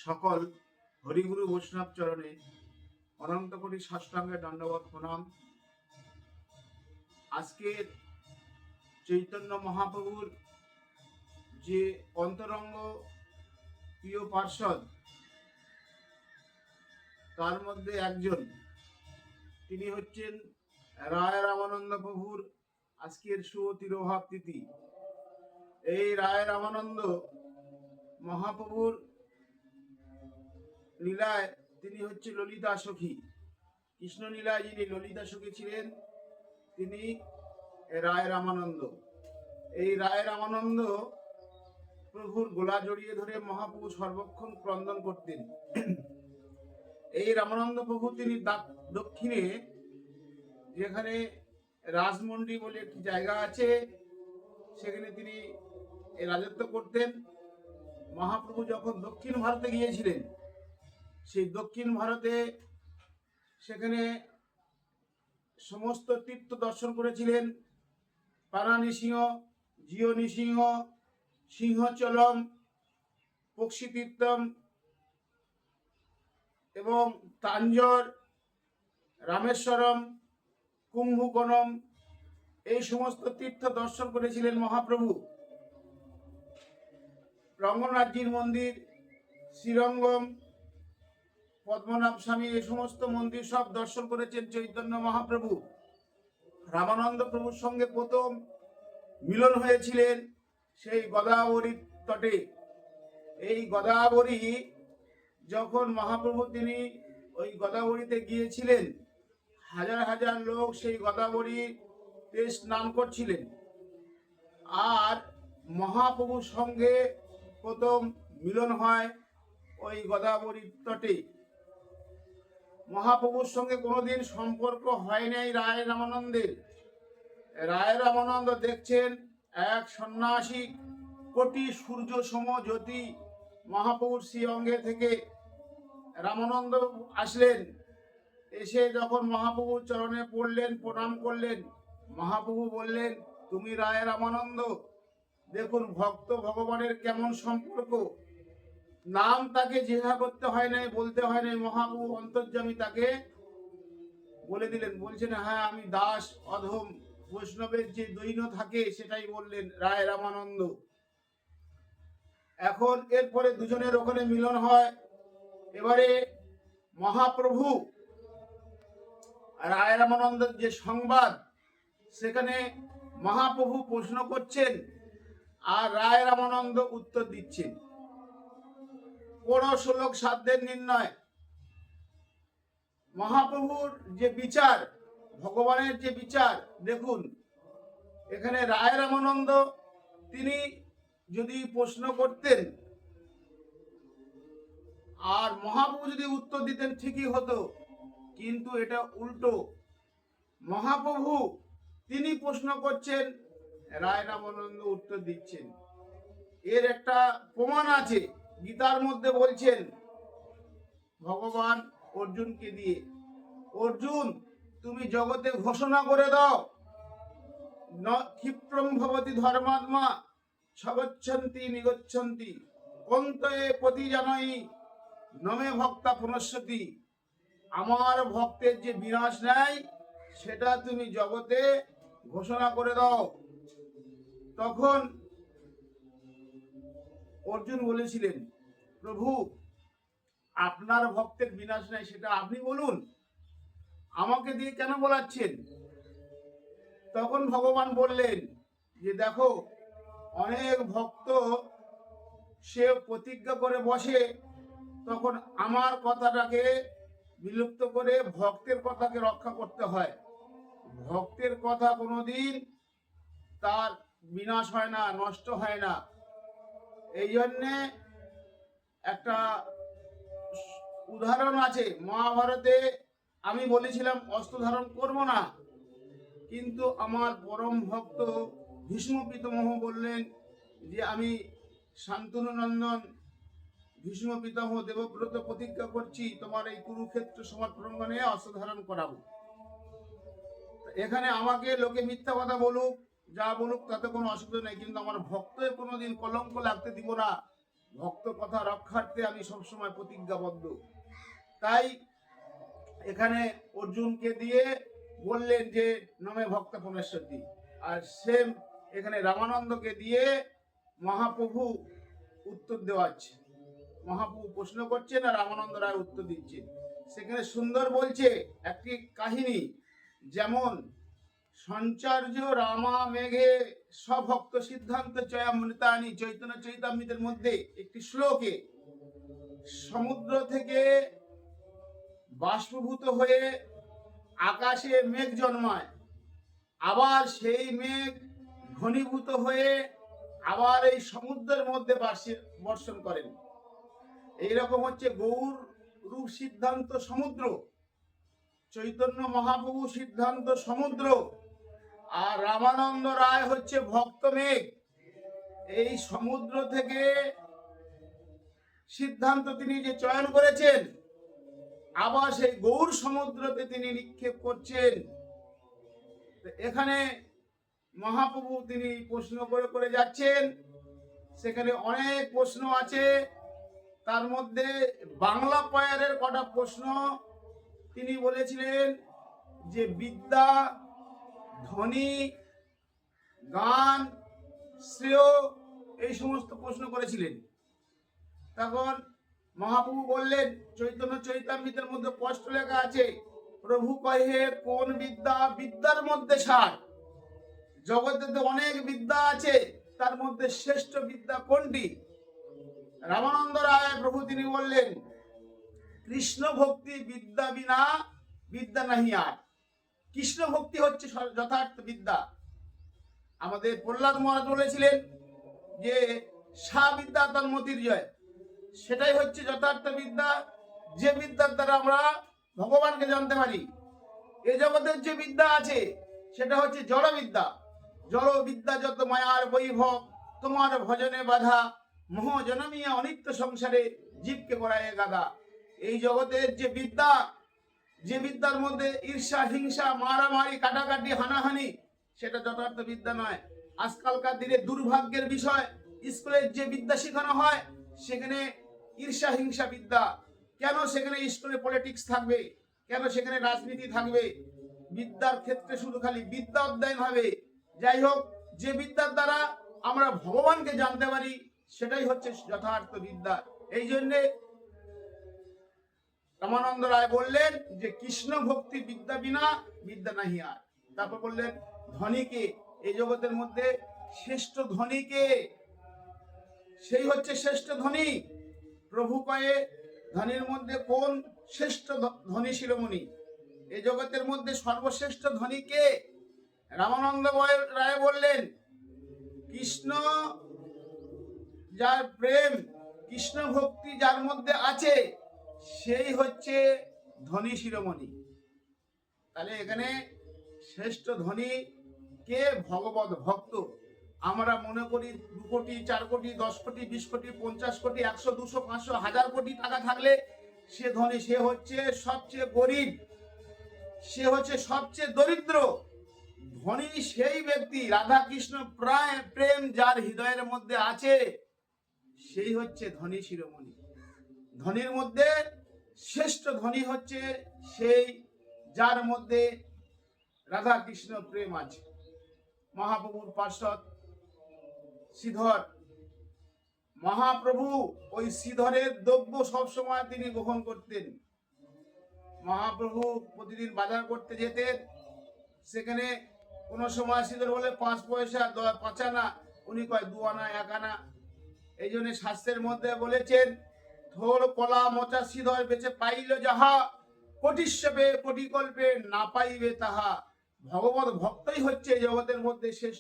সকল হরিগুরু বৈষ্ণব চরণে অনন্ত কোটি সাষ্টাঙ্গে দণ্ডবত প্রণাম। আজকের চৈতন্য মহাপ্রভুর যে অন্তরঙ্গ প্রিয় পার্ষদ, তার মধ্যে একজন, তিনি হচ্ছেন রায় রামানন্দ প্রভুর আজকের শুভ তিরোভাব তিথি। এই রায় রামানন্দ মহাপ্রভুর লীলায় তিনি হচ্ছে ললিতা সখী। কৃষ্ণ লীলায় যিনি ললিতা সখী ছিলেন তিনি রায় রামানন্দ। এই রায় রামানন্দ প্রভুর গোলা জড়িয়ে ধরে মহাপ্রভু সর্বক্ষণ ক্রন্দন করতেন। এই রামানন্দ প্রভু তিনি দক্ষিণে, যেখানে রাজমন্ডি বলে একটি জায়গা আছে, সেখানে তিনি রাজত্ব করতেন। মহাপ্রভু যখন দক্ষিণ ভারতে গিয়েছিলেন, সেই দক্ষিণ ভারতে সেখানে সমস্ত তীর্থ দর্শন করেছিলেন। পানা নৃসিংহ, জিও নৃসিংহ, সিংহচলম, পক্ষী তীর্থম এবং তাঞ্জোর, রামেশ্বরম, কুম্ভকোণম, এই সমস্ত তীর্থ দর্শন করেছিলেন মহাপ্রভু। রঙ্গনাথজির মন্দির, শ্রীরঙ্গম, পদ্মনাভ স্বামী, এই সমস্ত মন্দির সব দর্শন করেছেন চৈতন্য মহাপ্রভু। রামানন্দ প্রভুর সঙ্গে প্রথম মিলন হয়েছিলেন সেই গোদাবরীর তটে। এই গোদাবরী যখন মহাপ্রভু তিনি ওই গোদাবরীতে গিয়েছিলেন, হাজার হাজার লোক সেই গোদাবরীতে স্নান করছিলেন। আর মহাপ্রভুর সঙ্গে প্রথম মিলন হয় ওই গোদাবরীর তটে। মহাপ্রভুর সঙ্গে কোনোদিন সম্পর্ক হয় নাই রায় রামানন্দের। রায় রামানন্দ দেখছেন এক সন্ন্যাসী কোটি সূর্য সম জ্যোতি মহাপ্রভুর শ্রী অঙ্গে থেকে। রামানন্দ আসলেন, এসে যখন মহাপ্রভুর চরণে পড়লেন, প্রণাম করলেন। মহাপ্রভু বললেন, তুমি রায় রামানন্দ। দেখুন ভক্ত ভগবানের কেমন সম্পর্ক। নাম তাকে জিজ্ঞাসা করতে হয় নাই, বলতে হয় নাই, মহাপ্রভু অন্তর্যামী তাকে বলে দিলেন। বলছেন, হ্যাঁ আমি দাস, অধম, বৈষ্ণবের যে দৈন্য থাকে সেটাই বললেন রায় রামানন্দ। এখন এরপরে দুজনের ওখানে মিলন হয়। এবারে মহাপ্রভু রায় রামানন্দের যে সংবাদ, সেখানে মহাপ্রভু প্রশ্ন করছেন আর রায় রামানন্দ উত্তর দিচ্ছেন। কোন শ্লোক সাধ্যের নির্ণয়। মহাপ্রভুর যে বিচার, ভগবানের যে বিচার, দেখুন এখানে রায় রামানন্দ তিনি যদি প্রশ্ন করতেন আর মহাপ্রভু যদি উত্তর দিতেন ঠিকই হতো, কিন্তু এটা উল্টো। মহাপ্রভু তিনি প্রশ্ন করছেন, রায় রামানন্দ উত্তর দিচ্ছেন। এর একটা প্রমাণ আছে, গীতার মধ্যে বলছেন ভগবান অর্জুনকে দিয়ে, অর্জুন তুমি জগতে ঘোষণা করে দাও, ন ক্ষিপ্রম ভবতি ধর্মাত্মা সগচ্ছন্তি নিগচ্ছন্তি কন্তয়ে পতি জানাই নমে ভক্তা পুনঃসতি। আমার ভক্তের যে বিনাশ নাই সেটা তুমি জগতে ঘোষণা করে দাও। তখন অর্জুন বলেছিলেন, প্রভু আপনার ভক্তের বিনাশ নাই সেটা আপনি বলুন, আমাকে দিয়ে কেন বলাচ্ছেন? তখন ভগবান বললেন যে দেখো, অনেক ভক্ত সে প্রতিজ্ঞা করে বসে, তখন আমার কথাটাকে বিলুপ্ত করে ভক্তের কথাকে রক্ষা করতে হয়। ভক্তের কথা কোনোদিন তার বিনাশ হয় না, নষ্ট হয় না। এই জন্যে একটা উদাহরণ আছে মহাভারতে। আমি বলেছিলাম অস্ত্র ধারণ করব না, কিন্তু আমার পরম ভক্ত ভীষ্ম পিতামহ বললেন যে আমি শান্তনু নন্দন ভীষ্ম পিতামহ দেবব্রত প্রতিজ্ঞা করছি তোমার এই কুরুক্ষেত্র সমর্পণে অস্ত্র ধারণ করাবো। এখানে আমাকে লোকে মিথ্যা কথা বলুক, যা বলুক, তাতে কোনো অসুবিধা নেই, কিন্তু আমার ভক্তের কোনোদিন কলঙ্ক লাগতে দিব না। ভক্ত কথা রক্ষার্থে আমি সবসময় প্রতিজ্ঞাবদ্ধ। তাই এখানে অর্জুনকে দিয়ে বললেন যে নমে ভক্ত পুনশ্বতী, আর সেম এখানে রামানন্দকে দিয়ে মহাপ্রভু উত্তর দেওয়াচ্ছে। মহাপ্রভু প্রশ্ন করছেন আর রামানন্দ রায় উত্তর দিচ্ছেন। সেখানে সুন্দর বলছে একটি কাহিনী, যেমন সঞ্চার্য রামা মেঘে সভক্ত সিদ্ধান্ত চয়ামৃতানি চৈতন্য চৈতামৃতের মধ্যে একটি শ্লোকে সমুদ্র থেকে বাষ্পভূত হয়ে আকাশে মেঘ জন্মায়, আবার সেই মেঘ ঘনীভূত হয়ে আবার এই সমুদ্রের মধ্যে বর্ষণ করেন। এইরকম হচ্ছে গৌর রূপ সিদ্ধান্ত সমুদ্র, চৈতন্য মহাপ্রভু সিদ্ধান্ত সমুদ্র, আর রামানন্দ রায় হচ্ছে ভক্ত মেঘ। এই সমুদ্র থেকে সিদ্ধান্ত তিনি যে চয়ন করেছেন, আবার সেই গৌর সমুদ্রতে তিনি নিক্ষেপ করছেন। এখানে মহাপ্রভু তিনি প্রশ্ন করে করে যাচ্ছেন। সেখানে অনেক প্রশ্ন আছে, তার মধ্যে বাংলা পয়ারের কটা প্রশ্ন তিনি বলেছিলেন যে বিদ্যা, ধ্বনি, গান, শ্রেয়, এই সমস্ত প্রশ্ন করেছিলেন। তখন মহাপ্রভু বললেন, চৈতন্য চৈতামৃতের মধ্যে স্পষ্ট লেখা আছে, প্রভু কহে কোন বিদ্যা বিদ্যার মধ্যে সার। জগতে তো অনেক বিদ্যা আছে, তার মধ্যে শ্রেষ্ঠ বিদ্যা কোনটি? রামানন্দ রায় প্রভু তিনি বললেন, কৃষ্ণ ভক্তি বিদ্যা বিনা বিদ্যা নাহি আর। কৃষ্ণ ভক্তি হচ্ছে যথার্থ বিদ্যা। আমাদের প্রহ্লাদ মহারাজ বলেছিলেন যে সা বিদ্যা তার মতির জয়, সেটাই হচ্ছে যথার্থ বিদ্যা, যে বিদ্যার দ্বারা আমরা ভগবানকে জানতে পারি। এ জগতের যে বিদ্যা আছে সেটা হচ্ছে জড় বিদ্যা। জড় বিদ্যা যত মায়ার বৈভব, তোমার ভজনে বাধা, মোহ জনমিয়া অনিত্য সংসারে জীবকে করায় গাদা। এই জগতের যে বিদ্যা, যে বিদ্যার মধ্যে ঈর্ষা, হিংসা, মারামারি, কাটাকাটি, হানাহানি, সেটা যথার্থ বিদ্যা নয়। আজকালকার দিনে দুর্ভাগ্যের বিষয়, স্কুলের যে বিদ্যা শেখানো হয় সেখানে ঈর্ষা হিংসা বিদ্যা। কেন সেখানে স্কুলে পলিটিক্স থাকবে? কেন সেখানে রাজনীতি থাকবে? বিদ্যার ক্ষেত্রে শুধু খালি বিদ্যা অধ্যয়ন হবে। যাই হোক, যে বিদ্যার দ্বারা আমরা ভগবানকে জানতে পারি সেটাই হচ্ছে যথার্থ বিদ্যা। এই জন্যে রামানন্দ রায় বললেন যে কৃষ্ণ ভক্তি বিদ্যা বিনা বিদ্যা নাহি আর। তারপর বললেন ধনীকে, এই জগতের মধ্যে শ্রেষ্ঠ ধনীকে, সেই হচ্ছে শ্রেষ্ঠ ধনী। প্রভু কয়ে ধনীর মধ্যে কোন শ্রেষ্ঠ ধনী শিরোমণি? এই জগতের মধ্যে সর্বশ্রেষ্ঠ ধনী কে? রামানন্দ রায় বললেন কৃষ্ণ যার প্রেম, কৃষ্ণ ভক্তি যার মধ্যে আছে, সেই হচ্ছে ধনী শিরোমণি। তাহলে এখানে শ্রেষ্ঠ ধনী কে? ভগবত ভক্ত। আমরা মনে করি 2 কোটি, 4 কোটি, 10 কোটি, 20 কোটি, 50 কোটি, 100, 200, 500, 1000 কোটি টাকা থাকলে সে ধনী। সে হচ্ছে সবচেয়ে গরিব, সে হচ্ছে সবচেয়ে দরিদ্র। ধনী সেই ব্যক্তি, রাধা কৃষ্ণ প্রেম যার হৃদয়ের মধ্যে আছে, সেই হচ্ছে ধনী শিরোমণি। ধনীর মধ্যে শ্রেষ্ঠ ধনী হচ্ছে সেই যার মধ্যে রাধা কৃষ্ণ প্রেম আছে। মহাপ্রভুর পার্ষদ শ্রীধর, মহাপ্রভু ওই শ্রীধরের দ্রব্য সবসময় তিনি গ্রহণ করতেন। মহাপ্রভু প্রতিদিন বাজার করতে যেতেন, সেখানে কোন সময় শ্রীধর বলে 5 পয়সা 5 আনা, উনি কয় 2 আনা 1 আনা। এই জন্য শাস্ত্রের মধ্যে বলেছেন, থোর কলা মোচা শ্রীধর বেচে পাইল যাহা, কোটিশ্বপে কোটিকল্পে না পাইবে তাহা। ভগবত ভক্তই হচ্ছে জগতের মধ্যে শ্রেষ্ঠ